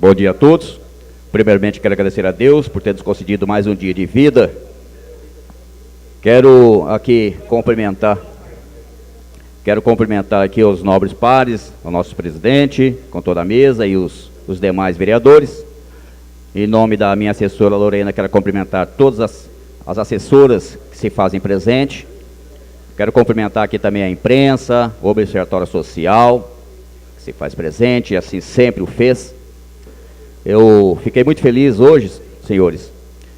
Bom dia a todos. Primeiramente, quero agradecer a Deus por ter nos concedido mais um dia de vida. Quero cumprimentar aqui os nobres pares, o nosso presidente, com toda a mesa e os demais vereadores. Em nome da minha assessora Lorena, quero cumprimentar todas as assessoras que se fazem presente. Quero cumprimentar aqui também a imprensa, o Observatório Social, que se faz presente, e assim sempre o fez. Eu fiquei muito feliz hoje, senhores,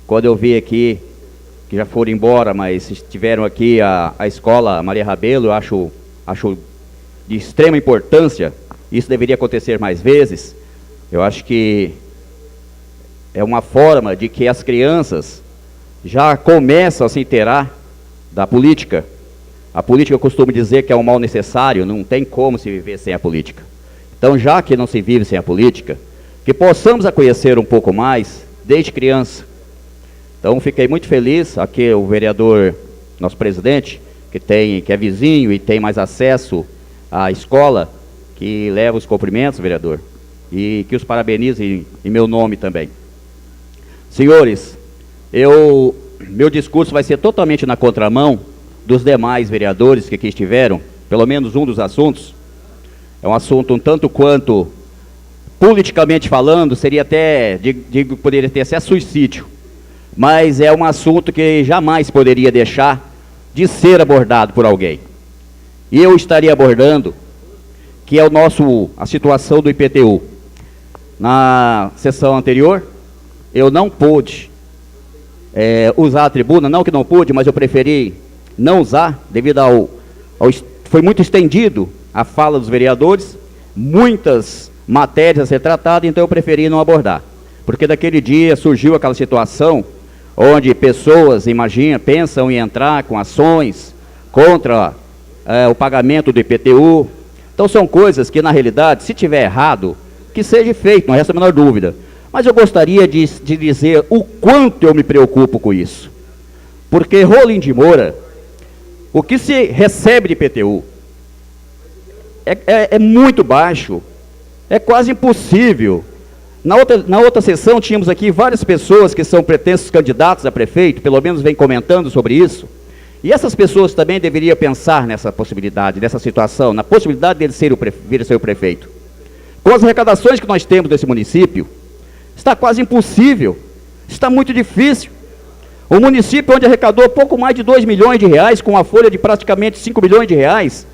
quando eu vi aqui, que já foram embora, mas estiveram aqui a Escola Maria Rabelo. Eu acho de extrema importância, isso deveria acontecer mais vezes. Eu acho que é uma forma de que as crianças já começam a se inteirar da política. A política, eu costumo dizer que é um mal necessário, não tem como se viver sem a política. Então, já que não se vive sem a política, que possamos a conhecer um pouco mais desde criança. Então, fiquei muito feliz, aqui o vereador, nosso presidente, que é vizinho e tem mais acesso à escola, que leva os cumprimentos, vereador, e que os parabenize em meu nome também. Senhores, meu discurso vai ser totalmente na contramão dos demais vereadores que aqui estiveram, pelo menos um dos assuntos. É um assunto um tanto quanto, politicamente falando, seria até, poderia ter até suicídio, mas é um assunto que jamais poderia deixar de ser abordado por alguém. E eu estaria abordando, que é a situação do IPTU. Na sessão anterior, eu não pude usar a tribuna, não que não pude, mas eu preferi não usar, devido foi muito estendido a fala dos vereadores, muitas matérias a ser tratadas, então eu preferi não abordar. Porque daquele dia surgiu aquela situação onde pessoas, pensam em entrar com ações contra o pagamento do IPTU. Então são coisas que, na realidade, se tiver errado, que seja feito, não resta a menor dúvida. Mas eu gostaria de dizer o quanto eu me preocupo com isso. Porque Rolim de Moura, o que se recebe de IPTU é muito baixo, é quase impossível. Na outra sessão tínhamos aqui várias pessoas que são pretensos candidatos a prefeito, pelo menos vem comentando sobre isso, e essas pessoas também deveriam pensar nessa possibilidade, nessa situação, na possibilidade dele vir a ser o prefeito. Com as arrecadações que nós temos desse município, está quase impossível, está muito difícil. O município onde arrecadou pouco mais de 2 milhões de reais, com uma folha de praticamente 5 milhões de reais,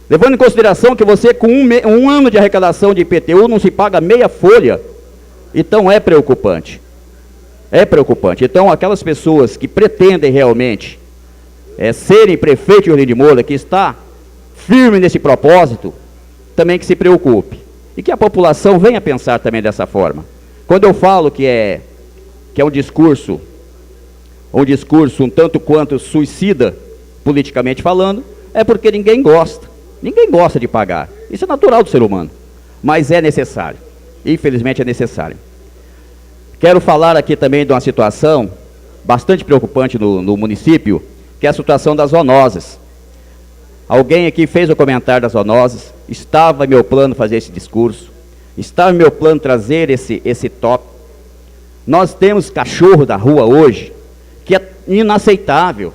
levando em consideração que você com um ano de arrecadação de IPTU não se paga meia folha, então é preocupante. É preocupante. Então aquelas pessoas que pretendem realmente serem prefeito de Rolim de Moura, que está firme nesse propósito, também que se preocupe. E que a população venha pensar também dessa forma. Quando eu falo que é um discurso um tanto quanto suicida, politicamente falando, é porque ninguém gosta de pagar. Isso é natural do ser humano, mas é necessário, infelizmente é necessário. Quero falar aqui também de uma situação bastante preocupante no município, que é a situação das zoonoses. Alguém aqui fez o comentário das zoonoses, estava em meu plano fazer esse discurso, estava em meu plano trazer esse tópico. Nós temos cachorro da rua hoje, que é inaceitável.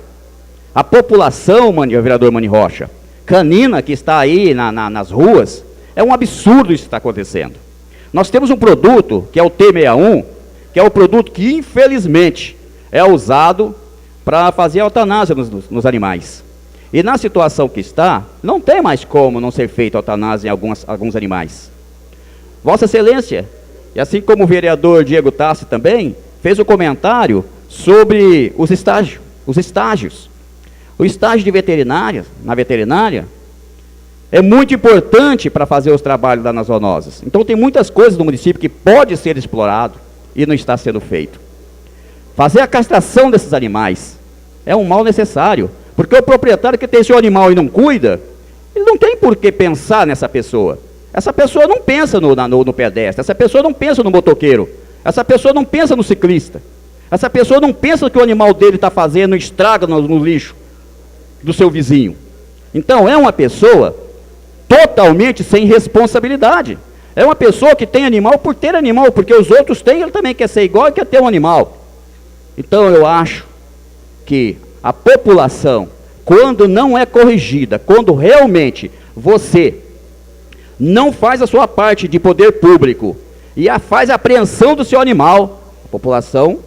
A população, vereador Mani Rocha, canina que está aí nas ruas, é um absurdo isso que está acontecendo. Nós temos um produto, que é o T61, que é o produto que, infelizmente, é usado para fazer a eutanásia nos animais. E na situação que está, não tem mais como não ser feita a eutanásia em alguns animais. Vossa Excelência, e assim como o vereador Diego Tassi também, fez um comentário sobre os estágios. O estágio de veterinária, na veterinária, é muito importante para fazer os trabalhos lá nas zoonoses. Então tem muitas coisas no município que pode ser explorado e não está sendo feito. Fazer a castração desses animais é um mal necessário, porque o proprietário que tem seu animal e não cuida, ele não tem por que pensar nessa pessoa. Essa pessoa não pensa no pedestre, essa pessoa não pensa no motoqueiro, essa pessoa não pensa no ciclista, essa pessoa não pensa que o animal dele está fazendo estraga no lixo do seu vizinho. Então é uma pessoa totalmente sem responsabilidade. É uma pessoa que tem animal por ter animal, porque os outros têm, ele também quer ser igual e quer ter um animal. Então eu acho que a população, quando não é corrigida, quando realmente você não faz a sua parte de poder público e faz a apreensão do seu animal, a população,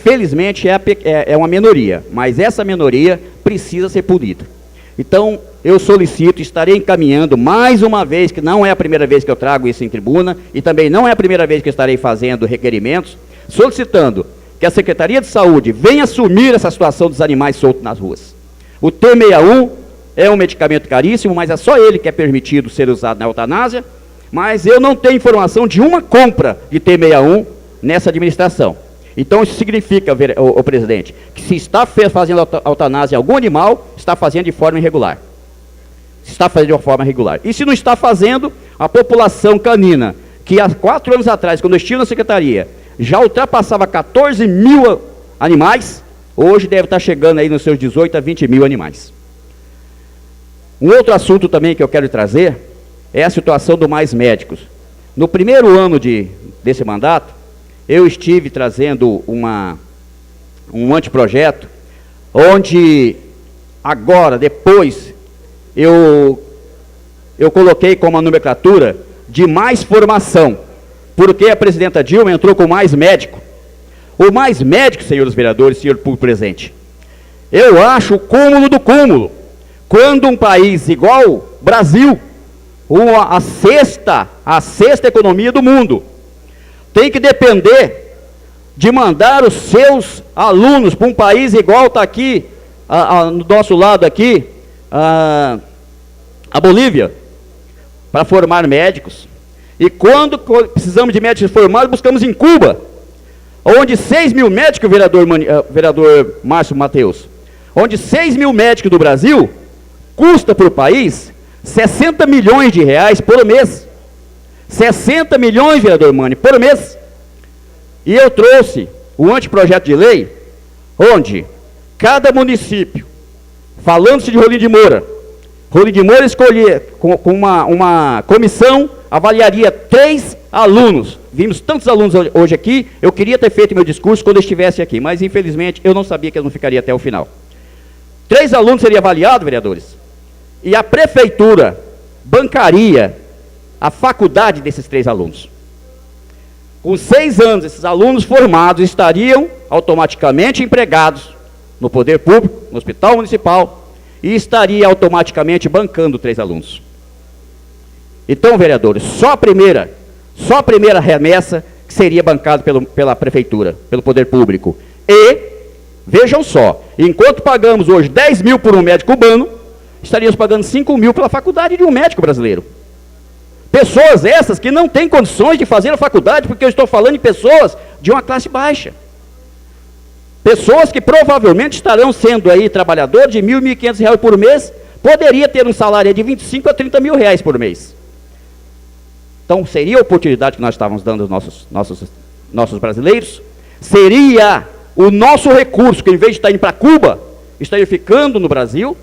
felizmente, é uma minoria, mas essa minoria precisa ser punida. Então, eu solicito, estarei encaminhando mais uma vez, que não é a primeira vez que eu trago isso em tribuna, e também não é a primeira vez que eu estarei fazendo requerimentos, solicitando que a Secretaria de Saúde venha assumir essa situação dos animais soltos nas ruas. O T61 é um medicamento caríssimo, mas é só ele que é permitido ser usado na eutanásia, mas eu não tenho informação de uma compra de T61 nessa administração. Então, isso significa, o presidente, que se está fazendo eutanásia em algum animal, está fazendo de forma irregular. Está fazendo de uma forma irregular. E se não está fazendo, a população canina, que há 4 anos atrás, quando eu estive na secretaria, já ultrapassava 14 mil animais, hoje deve estar chegando aí nos seus 18 a 20 mil animais. Um outro assunto também que eu quero trazer é a situação do Mais Médicos. No primeiro ano desse mandato, eu estive trazendo um anteprojeto, onde agora, depois, eu coloquei como a nomenclatura de mais formação, porque a presidenta Dilma entrou com mais médico. O mais médico, senhores vereadores, senhor público presente, eu acho o cúmulo do cúmulo. Quando um país igual Brasil, a sexta economia do mundo, tem que depender de mandar os seus alunos para um país igual está aqui, no nosso lado aqui, a Bolívia, para formar médicos. E quando precisamos de médicos formados, buscamos em Cuba, onde 6 mil médicos, vereador Márcio Mateus, onde 6 mil médicos do Brasil custa para o país 60 milhões de reais por mês. 60 milhões, vereador Mani, por mês. E eu trouxe o anteprojeto de lei, onde cada município, falando-se de Rolim de Moura escolher com uma comissão, avaliaria 3 alunos. Vimos tantos alunos hoje aqui, eu queria ter feito meu discurso quando eu estivesse aqui, mas infelizmente eu não sabia que eu não ficaria até o final. 3 alunos seriam avaliados, vereadores, e a prefeitura bancaria a faculdade desses 3 alunos. Com 6 anos, esses alunos formados estariam automaticamente empregados no poder público, no hospital municipal, e estaria automaticamente bancando 3 alunos. Então, vereadores, só a primeira remessa que seria bancada pela prefeitura, pelo poder público. E, vejam só, enquanto pagamos hoje 10 mil por um médico cubano, estaríamos pagando 5 mil pela faculdade de um médico brasileiro. Pessoas essas que não têm condições de fazer a faculdade, porque eu estou falando de pessoas de uma classe baixa. Pessoas que provavelmente estarão sendo aí trabalhadores de R$ 1.000, R$ 1.500 por mês, poderia ter um salário de 25 a 30 mil reais por mês. Então, seria a oportunidade que nós estávamos dando aos nossos brasileiros, seria o nosso recurso, que em vez de estar indo para Cuba, estaria ficando no Brasil.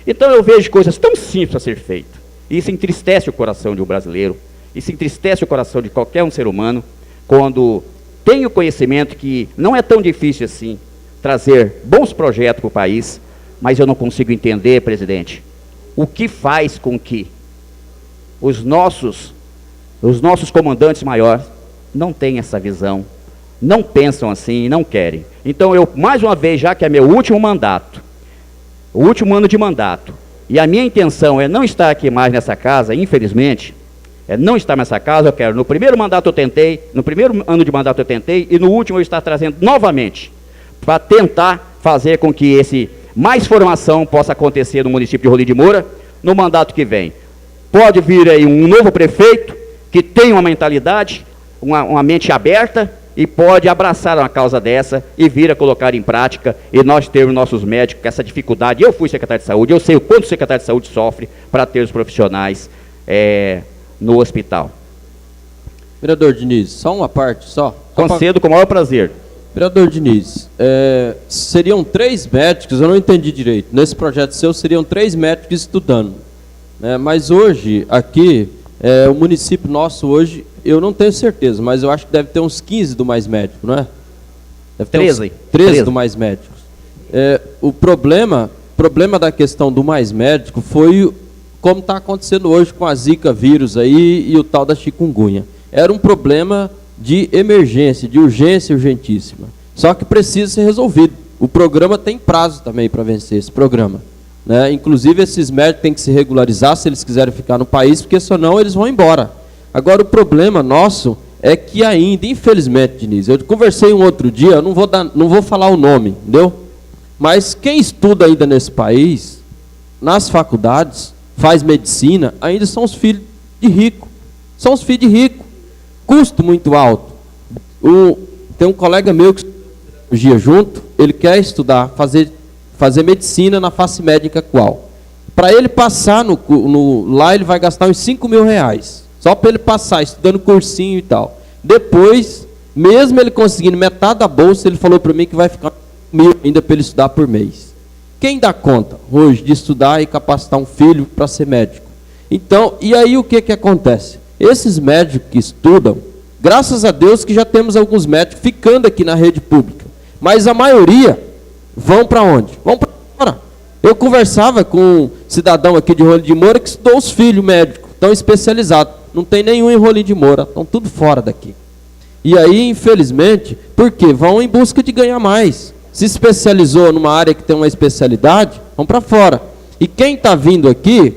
Então, eu vejo coisas tão simples a ser feitas. Isso entristece o coração de um brasileiro, isso entristece o coração de qualquer um ser humano, quando tem o conhecimento que não é tão difícil assim trazer bons projetos para o país, mas eu não consigo entender, presidente, o que faz com que os nossos comandantes maiores não tenham essa visão, não pensam assim, não querem. Então eu, mais uma vez, já que é meu último mandato, o último ano de mandato, e a minha intenção é não estar aqui mais nessa casa, infelizmente, é não estar nessa casa, eu quero, no primeiro mandato eu tentei, no primeiro ano de mandato eu tentei, e no último eu estou trazendo novamente, para tentar fazer com que mais formação possa acontecer no município de Rolim de Moura, no mandato que vem. Pode vir aí um novo prefeito, que tem uma mentalidade, uma mente aberta, e pode abraçar uma causa dessa e vir a colocar em prática, e nós termos nossos médicos com essa dificuldade. Eu fui secretário de saúde, eu sei o quanto o secretário de saúde sofre para ter os profissionais no hospital. Vereador Diniz, só uma parte, só. Concedo com o maior prazer. Vereador Diniz, seriam 3 médicos, eu não entendi direito, nesse projeto seu seriam 3 médicos estudando, né? Mas hoje, aqui, O município nosso hoje, eu não tenho certeza, mas eu acho que deve ter uns 15 do Mais Médico, não é? Deve ter 13. 13 do Mais Médicos. O problema da questão do Mais Médico foi como está acontecendo hoje com a Zika vírus aí e o tal da chikungunya. Era um problema de emergência, de urgência urgentíssima. Só que precisa ser resolvido. O programa tem prazo também para vencer esse programa, né? Inclusive, esses médicos têm que se regularizar se eles quiserem ficar no país, porque senão eles vão embora. Agora, o problema nosso é que ainda, infelizmente, Diniz, eu conversei um outro dia, eu não vou falar o nome, entendeu? Mas quem estuda ainda nesse país, nas faculdades, faz medicina, ainda são os filhos de rico. São os filhos de rico. Custo muito alto. Tem um colega meu que estuda junto, ele quer estudar, fazer medicina na face médica qual? Para ele passar lá, ele vai gastar uns 5 mil reais. Só para ele passar, estudando cursinho e tal. Depois, mesmo ele conseguindo metade da bolsa, ele falou para mim que vai ficar 1.000 ainda para ele estudar por mês. Quem dá conta hoje de estudar e capacitar um filho para ser médico? Então, e aí o que acontece? Esses médicos que estudam, graças a Deus que já temos alguns médicos ficando aqui na rede pública, mas a maioria vão para onde? Vão para fora. Eu conversava com um cidadão aqui de Rolim de Moura que estudou os filhos médicos, estão especializados, não tem nenhum em Rolim de Moura, estão tudo fora daqui. E aí, infelizmente, por quê? Vão em busca de ganhar mais. Se especializou numa área que tem uma especialidade, vão para fora. E quem está vindo aqui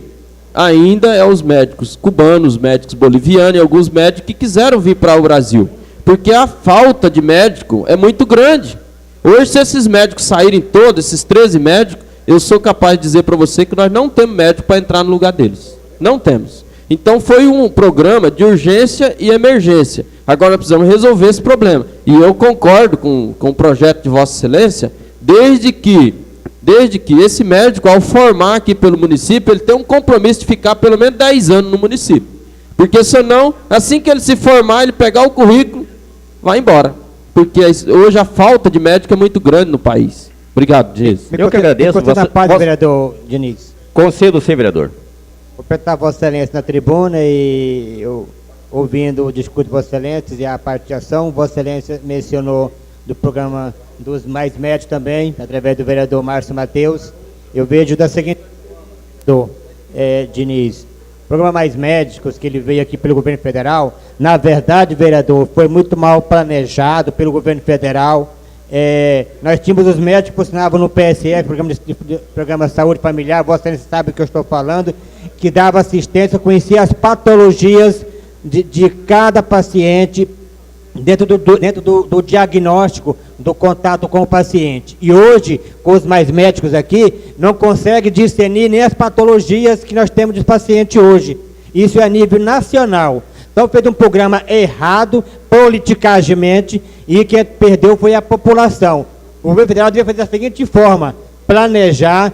ainda é os médicos cubanos, médicos bolivianos e alguns médicos que quiseram vir para o Brasil. Porque a falta de médico é muito grande. Hoje, se esses médicos saírem todos, esses 13 médicos, eu sou capaz de dizer para você que nós não temos médico para entrar no lugar deles. Não temos. Então, foi um programa de urgência e emergência. Agora, nós precisamos resolver esse problema. E eu concordo com o projeto de Vossa Excelência, desde que esse médico, ao formar aqui pelo município, ele tem um compromisso de ficar pelo menos 10 anos no município. Porque, senão, assim que ele se formar, ele pegar o currículo, vai embora. Porque hoje a falta de médico é muito grande no país. Obrigado, Diniz. Eu que agradeço. Vereador Diniz. Concedo-se, vereador. Vou apertar Vossa Excelência na tribuna e eu, ouvindo o discurso de Vossa Excelência e a participação, Vossa Excelência mencionou do programa dos Mais Médicos também, através do vereador Márcio Mateus. Eu vejo da seguinte Diniz, o programa Mais Médicos, que ele veio aqui pelo governo federal, na verdade, vereador, foi muito mal planejado pelo governo federal. Nós tínhamos os médicos que funcionavam no PSF, programa de Saúde Familiar, Vossa Excelência sabe o que eu estou falando, que dava assistência, conhecia as patologias de cada paciente dentro do diagnóstico, do contato com o paciente. E hoje, com os Mais Médicos aqui, não consegue discernir nem as patologias que nós temos de paciente hoje. Isso é a nível nacional. Então, fez um programa errado, politicamente, e quem perdeu foi a população. O governo federal devia fazer da seguinte forma: planejar,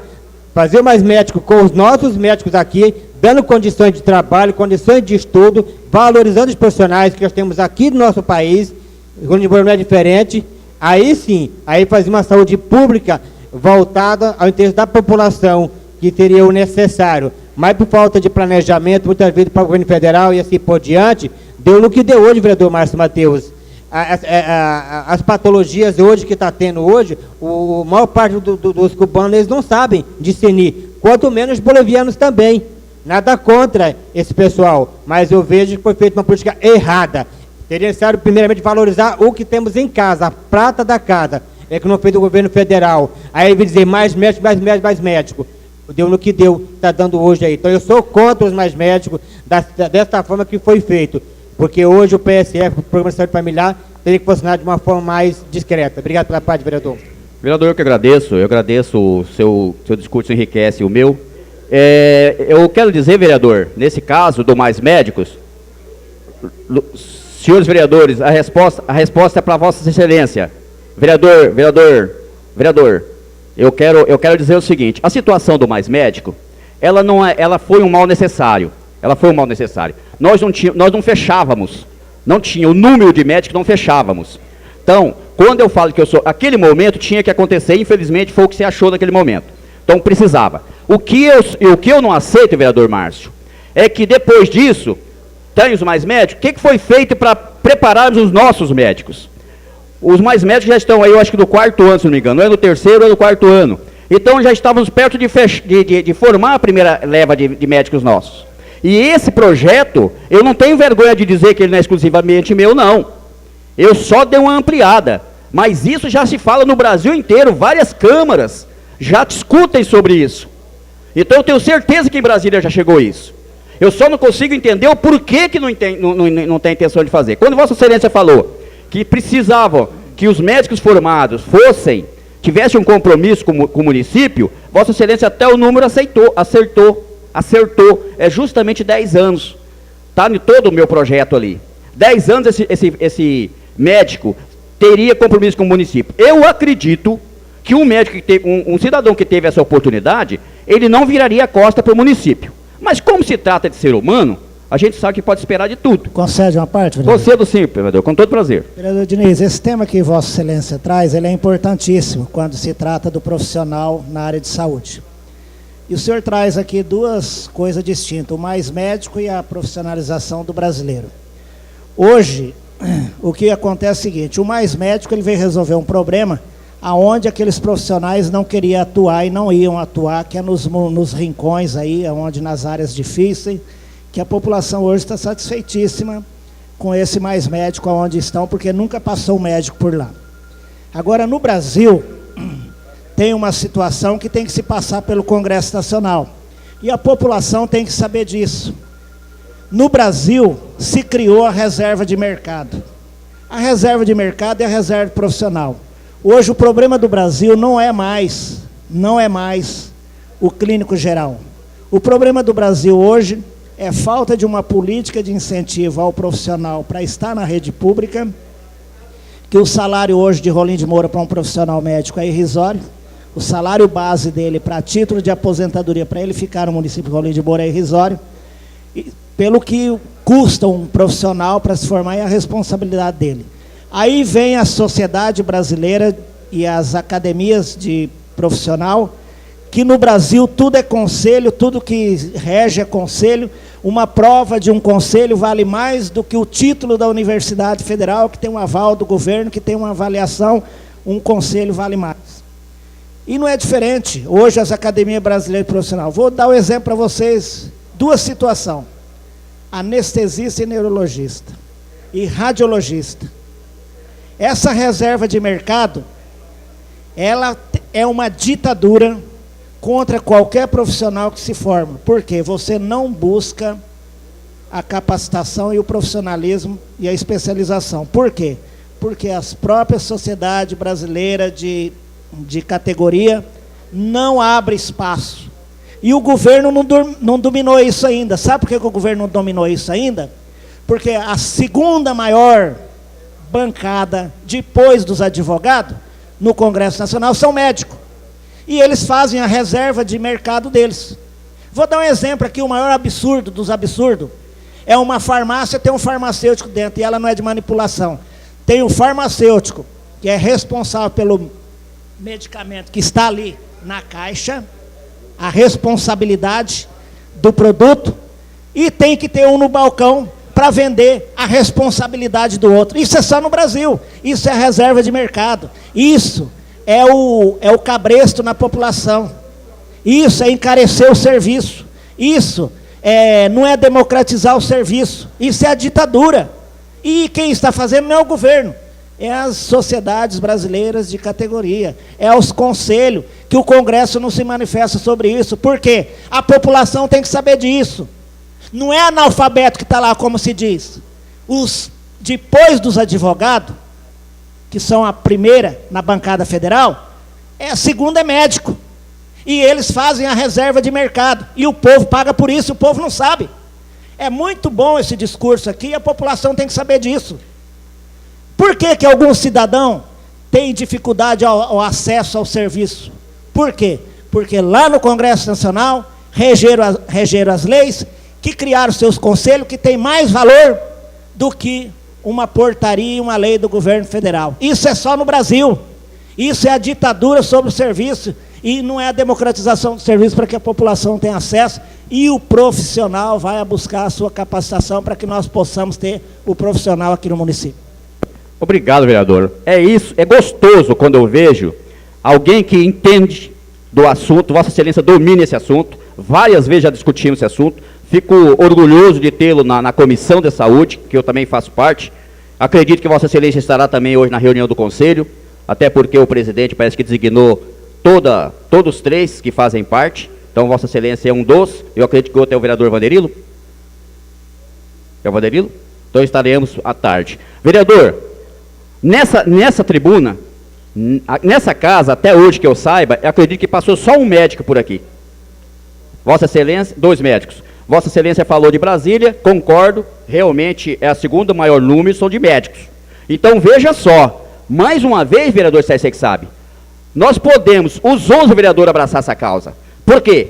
fazer Mais Médicos com os nossos médicos aqui, dando condições de trabalho, condições de estudo, valorizando os profissionais que nós temos aqui no nosso país, quando o não é diferente. Aí sim, aí fazer uma saúde pública voltada ao interesse da população, que teria o necessário. Mas por falta de planejamento, muitas vezes para o governo federal e assim por diante, deu no que deu hoje, vereador Márcio Mateus. As patologias hoje que está tendo hoje, a maior parte dos cubanos, eles não sabem discernir, quanto menos os bolivianos também. Nada contra esse pessoal, mas eu vejo que foi feita uma política errada. Seria necessário, primeiramente, valorizar o que temos em casa, a prata da casa, que não fez o governo federal. Aí ele vai dizer mais médico, mais médico, mais médico. Deu no que deu, está dando hoje aí. Então eu sou contra os Mais Médicos, dessa forma que foi feito. Porque hoje o PSF, o Programa de Saúde Familiar, teria que funcionar de uma forma mais discreta. Obrigado pela parte, vereador. Vereador, eu agradeço o seu discurso, enriquece o meu. Eu quero dizer, vereador, nesse caso do Mais Médicos, senhores vereadores, a resposta é para Vossa Excelência. Vereador, eu quero dizer o seguinte: a situação do Mais Médico, ela foi um mal necessário. Nós não fechávamos, não tinha o número de médicos, não fechávamos. Então, quando eu falo que aquele momento tinha que acontecer, infelizmente foi o que se achou naquele momento. Então precisava. O que eu não aceito, vereador Márcio, é que depois disso, tem os mais médicos, o que foi feito para prepararmos os nossos médicos? Os mais médicos já estão aí, eu acho que do 4º ano, se não me engano, não é do 3º, é do 4º ano. Então já estávamos perto de formar a primeira leva de médicos nossos. E esse projeto, eu não tenho vergonha de dizer que ele não é exclusivamente meu, não. Eu só dei uma ampliada. Mas isso já se fala no Brasil inteiro, várias câmaras já discutem sobre isso. Então eu tenho certeza que em Brasília já chegou isso. Eu só não consigo entender o porquê que não tem intenção de fazer. Quando Vossa Excelência falou que precisavam que os médicos formados tivessem um compromisso com o município, Vossa Excelência até o número acertou, é justamente 10 anos. Está em todo o meu projeto ali. 10 anos esse médico teria compromisso com o município. Eu acredito que um cidadão que teve essa oportunidade, ele não viraria a costa para o município. Mas como se trata de ser humano, a gente sabe que pode esperar de tudo. Concede uma parte, vereador? Concedo sim, vereador, com todo prazer. Vereador Diniz, esse tema que Vossa Excelência traz, ele é importantíssimo quando se trata do profissional na área de saúde. E o senhor traz aqui duas coisas distintas, o mais médico e a profissionalização do brasileiro. Hoje, o que acontece é o seguinte, o mais médico ele veio resolver um problema aonde aqueles profissionais não queriam atuar e não iam atuar, que é nos rincões aí, onde nas áreas difíceis, que a população hoje está satisfeitíssima com esse mais médico aonde estão, porque nunca passou um médico por lá. Agora, no Brasil, tem uma situação que tem que se passar pelo Congresso Nacional, e a população tem que saber disso. No Brasil, se criou a reserva de mercado. A reserva de mercado é a reserva profissional. Hoje, o problema do Brasil não é mais o clínico geral. O problema do Brasil hoje é falta de uma política de incentivo ao profissional para estar na rede pública, que o salário hoje de Rolim de Moura para um profissional médico é irrisório. O salário base dele para título de aposentadoria, para ele ficar no município de Rolim de Moura é irrisório. E, pelo que custa um profissional para se formar, é a responsabilidade dele. Aí vem a sociedade brasileira e as academias de profissional, que no Brasil tudo é conselho, tudo que rege é conselho. Uma prova de um conselho vale mais do que o título da Universidade Federal, que tem um aval do governo, que tem uma avaliação, um conselho vale mais. E não é diferente, hoje as academias brasileiras de profissional. Vou dar um exemplo para vocês, duas situações. Anestesista e neurologista, e radiologista. Essa reserva de mercado, ela é uma ditadura contra qualquer profissional que se forma. Por quê? Você não busca a capacitação e o profissionalismo e a especialização. Por quê? Porque as próprias sociedades brasileiras de categoria não abrem espaço. E o governo não dominou isso ainda. Sabe por que o governo não dominou isso ainda? Porque a segunda maior bancada, depois dos advogados, no Congresso Nacional, são médicos. E eles fazem a reserva de mercado deles. Vou dar um exemplo aqui, o maior absurdo dos absurdos. É uma farmácia, tem um farmacêutico dentro, e ela não é de manipulação. Tem o farmacêutico, que é responsável pelo medicamento que está ali na caixa, a responsabilidade do produto, e tem que ter um no balcão para vender a responsabilidade do outro. Isso é só no Brasil, isso é reserva de mercado, isso é o cabresto na população, isso é encarecer o serviço, isso não é democratizar o serviço, isso é a ditadura. E quem está fazendo não é o governo, é as sociedades brasileiras de categoria, é os conselhos, que o Congresso não se manifesta sobre isso. Por quê? A população tem que saber disso. Não é analfabeto que está lá, como se diz. Depois dos advogados, que são a primeira na bancada federal, a segunda é médico. E eles fazem a reserva de mercado. E o povo paga por isso, o povo não sabe. É muito bom esse discurso aqui, a população tem que saber disso. Por que que algum cidadão tem dificuldade ao acesso ao serviço? Por quê? Porque lá no Congresso Nacional regeram as leis que criaram seus conselhos, que tem mais valor do que uma portaria e uma lei do governo federal. Isso é só no Brasil. Isso é a ditadura sobre o serviço. e não é a democratização do serviço para que a população tenha acesso e o profissional vai buscar a sua capacitação para que nós possamos ter o profissional aqui no município. Obrigado, vereador. É isso, é gostoso quando eu vejo alguém que entende do assunto, Vossa Excelência domina esse assunto, várias vezes já discutimos esse assunto, fico orgulhoso de tê-lo na Comissão de Saúde, que eu também faço parte. Acredito que Vossa Excelência estará também hoje na reunião do Conselho, até porque o presidente parece que designou todos os 3 que fazem parte, então Vossa Excelência é um dos, eu acredito que o outro é o vereador Vanderilo. É o Vanderilo? Então estaremos à tarde. Vereador, nessa tribuna, nessa casa, até hoje que eu saiba, eu acredito que passou só um médico por aqui. Vossa Excelência, 2 médicos. Vossa Excelência falou de Brasília, concordo, realmente é a segunda maior número, são de médicos. Então veja só, mais uma vez, vereador César que sabe, nós podemos, os 11 vereadores, abraçar essa causa. Por quê?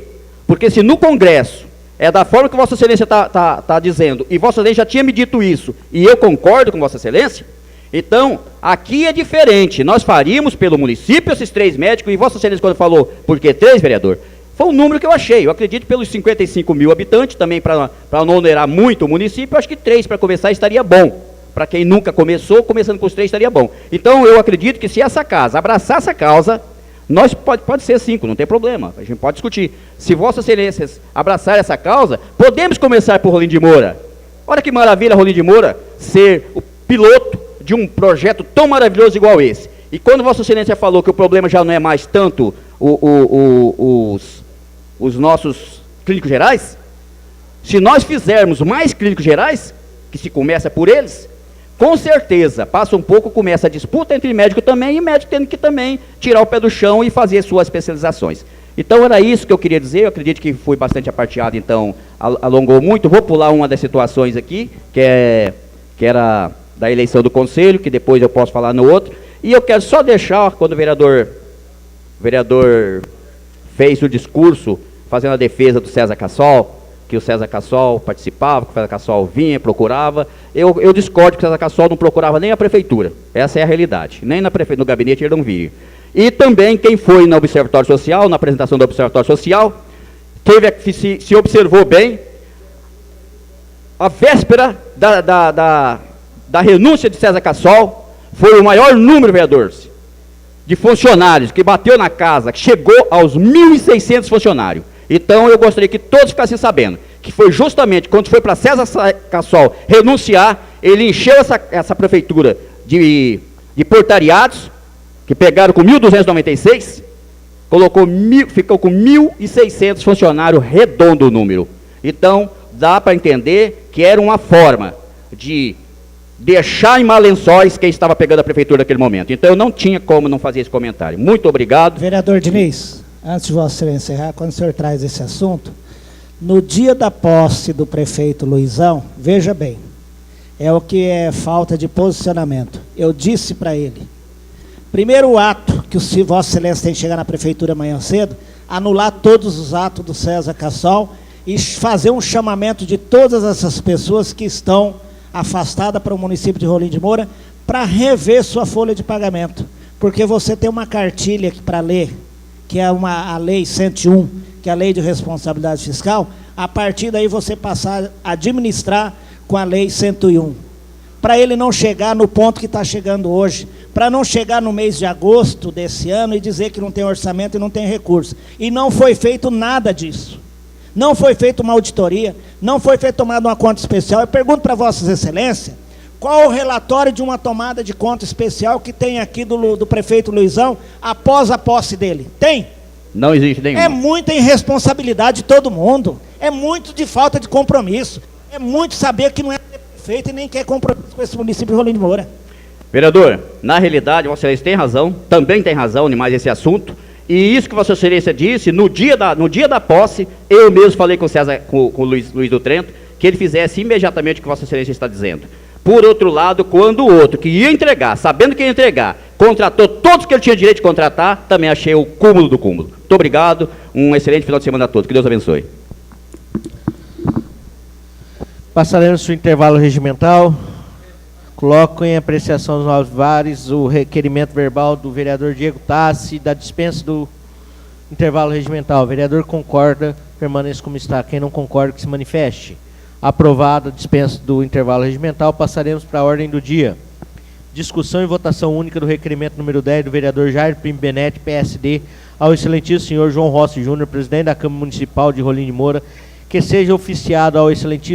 Porque se no Congresso é da forma que Vossa Excelência está dizendo, e Vossa Excelência já tinha me dito isso, e eu concordo com Vossa Excelência, então, aqui é diferente, nós faríamos pelo município esses 3 médicos, e Vossa Excelência quando falou, por que 3, vereador? Foi um número que eu achei, eu acredito pelos 55 mil habitantes, também para não onerar muito o município, eu acho que 3 para começar estaria bom. Para quem nunca começou, começando com os 3 estaria bom. Então eu acredito que se essa casa abraçar essa causa, nós pode ser 5, não tem problema, a gente pode discutir. Se Vossa Excelência abraçar essa causa, podemos começar por Rolim de Moura. Olha que maravilha Rolim de Moura ser o piloto de um projeto tão maravilhoso igual esse. E quando Vossa Excelência falou que o problema já não é mais tanto os nossos clínicos gerais, se nós fizermos mais clínicos gerais, que se começa por eles, com certeza, passa um pouco, começa a disputa entre médico também, e médico tendo que também tirar o pé do chão e fazer suas especializações. Então era isso que eu queria dizer, eu acredito que fui bastante aparteado, então alongou muito. Vou pular uma das situações aqui, que era da eleição do Conselho, que depois eu posso falar no outro, e eu quero só deixar, quando o vereador fez o discurso, fazendo a defesa do César Cassol, que o César Cassol participava, que o César Cassol vinha, procurava, eu discordo que o César Cassol não procurava nem a prefeitura, essa é a realidade, nem no gabinete ele não via. E também quem foi no Observatório Social, na apresentação do Observatório Social, se observou bem, a véspera da renúncia de César Cassol, foi o maior número, vereadores, de funcionários que bateu na casa, que chegou aos 1.600 funcionários. Então eu gostaria que todos ficassem sabendo que foi justamente quando foi para César Cassol renunciar, ele encheu essa prefeitura de portariados, que pegaram com 1.296, ficou com 1.600 funcionários, redondo o número. Então dá para entender que era uma forma de deixar em Malençóis quem estava pegando a prefeitura naquele momento. Então eu não tinha como não fazer esse comentário. Muito obrigado. Vereador Diniz, antes de Vossa Excelência encerrar, quando o senhor traz esse assunto, no dia da posse do prefeito Luizão, veja bem, é o que é falta de posicionamento. Eu disse para ele, primeiro ato que o Vossa Excelência tem que chegar na prefeitura amanhã cedo, anular todos os atos do César Cassol e fazer um chamamento de todas essas pessoas que estão afastada para o município de Rolim de Moura, para rever sua folha de pagamento. Porque você tem uma cartilha para ler, que é a Lei 101, que é a Lei de Responsabilidade Fiscal, a partir daí você passar a administrar com a Lei 101. Para ele não chegar no ponto que está chegando hoje, para não chegar no mês de agosto desse ano e dizer que não tem orçamento e não tem recurso. E não foi feito nada disso. Não foi feita uma auditoria, não foi feita tomada uma conta especial. Eu pergunto para Vossas Excelências, qual o relatório de uma tomada de conta especial que tem aqui do prefeito Luizão após a posse dele? Tem? Não existe nenhuma. É muita irresponsabilidade de todo mundo, é muito de falta de compromisso, é muito saber que não é prefeito e nem quer compromisso com esse município de Rolim de Moura. Vereador, na realidadade, Vossa Excelência tem razão, também tem razão em mais esse assunto. E isso que Vossa Excelência disse, no dia da posse, eu mesmo falei com o Luiz do Trento, que ele fizesse imediatamente o que Vossa Excelência está dizendo. Por outro lado, quando o outro que ia entregar, sabendo que ia entregar, contratou todos que ele tinha direito de contratar, também achei o cúmulo do cúmulo. Muito obrigado, um excelente final de semana a todos, que Deus abençoe. Passaremos para o intervalo regimental. Coloco em apreciação dos alvares o requerimento verbal do vereador Diego Tassi, da dispensa do Intervalo regimental. O vereador concorda, permaneça como está. Quem não concorda, que se manifeste. Aprovado a dispensa do intervalo regimental, passaremos para a ordem do dia. Discussão e votação única do requerimento número 10 do vereador Jair Primo Benetti, PSD, ao excelentíssimo senhor João Rossi Júnior, presidente da Câmara Municipal de Rolim de Moura, que seja oficiado ao excelentíssimo